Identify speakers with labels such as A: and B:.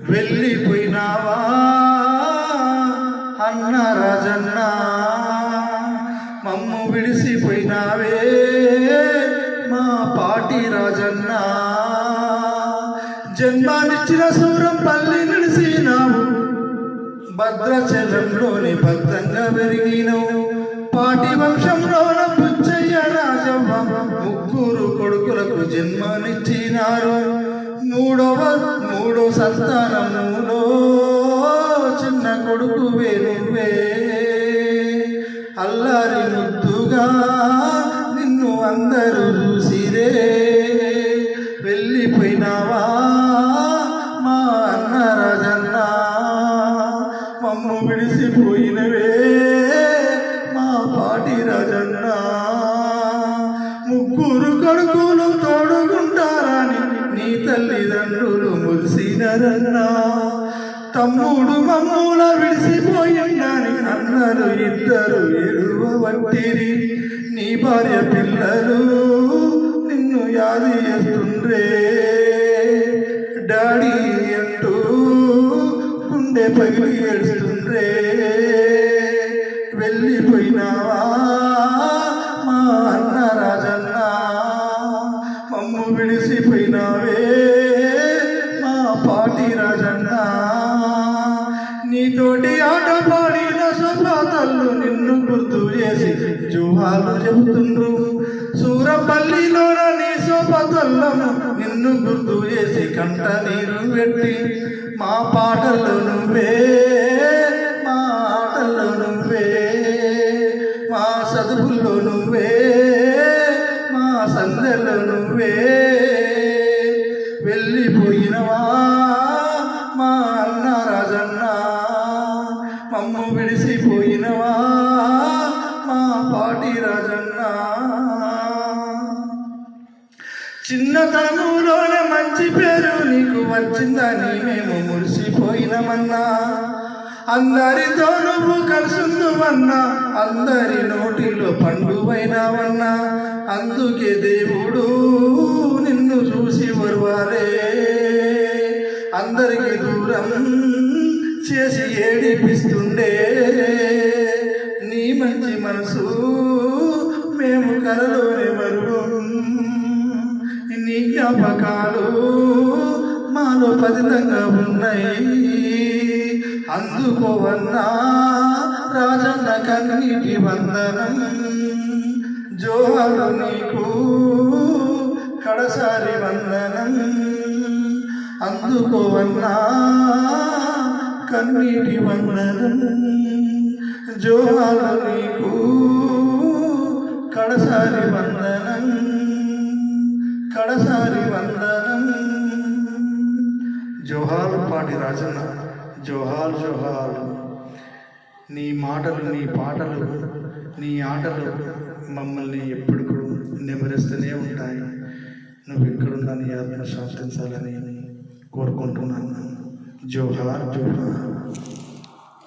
A: వెళ్ళిపోయినావా అన్న రాజన్న, మమ్ము విడిసిపోయినావే మా పాటి రాజన్న. జన్మానిచ్చిన సూరంపల్లి నిలిసినావు, భద్రాచలంలోని భక్తంగా పెరిగినవు. పాటి వంశంలోన పుచ్చయ్య రాజవ్వ ముగ్గురు కొడుకులకు జన్మనిచ్చినారు. మూడో సంతానములో చిన్న కొడుకు నువ్వే. అల్లారి ముద్దుగా నిన్ను అందరూ చూసిరే. వెళ్ళిపోయినావా మా అన్న రాజన్న, మమ్ము విడిసిపోయినవే మా పాటి రాజన్న. ముగ్గురు కొడుకులు తోడుకుంటారని నీ తల్లిదండ్రులు మురిసినరన్నా. తమ్ముడు మమ్ముల విడిసిపోయిందని అన్నలు ఇద్దరు ఏడువబట్టిరి. నీ భార్య పిల్లలు నిన్ను యాది చేస్తుండ్రే. డాడీ అంటూ గుండె పగిలి ఏడుస్తుండ్రే. వెళ్ళిపోయినావా మా అన్న రాజన్న, మమ్ము విడిసిపోయినావే మా పాటి రాజన్న. నీతోటి ఆట పాడిన సుపాతల్లు నిన్ను గుర్తు చేసి జుహాలు చెబుతుండ్రు. సూరపల్లిలోన నీ సోపతల్లము నిన్ను గుర్తు చేసి కంట నీరు పెట్టి. మా పాటల్లో నువ్వే, మా ఆటల్లో నువ్వే, మా చదువుల్లో నువ్వే, మా సందెల్లో నువ్వే. వెళ్ళిపోయినవా మా అన్న రాజన్న, మమ్ము విడిసిపోయినవా మా పాటి రాజన్న. చిన్నతనములోనే మంచి పేరు నీకు వచ్చిందని మేము మురిసిపోయినమన్నా. అందరితో నువ్వు కలుసుందువన్నా, అందరి నోటిలో పండువైనావన్నా. అందుకే దేవుడు నిన్ను చూసి వరువాలే, అందరికి దూరం చేసి ఏడిపిస్తుండే. నీ మంచి మనసు మేము కలలోనే మరువం. నీ జ్ఞాపకాలు మాలో పదిలంగా ఉన్నాయి. అందుకోవన్నా రాజన్న కన్నీటి వందనం. జోహాలు నీకు కడసారి వందనం. అందుకోవన్నా కన్నీటి వందనం. జోహాలు నీకు కడసారి వందనం, కడసారి వందనం. జోహాలు పాటి రాజన్న, జోహాలు జోహాలు. నీ మాటలు, నీ పాటలు, నీ ఆటలు మమ్మల్ని ఎప్పుడు నెమరేస్తూనే ఉంటాయి. నువ్వు ఎక్కడున్నా నీ ఆత్మ శాంతించాలని కోరుకుంటున్నాను. జోహార్ జోహార్.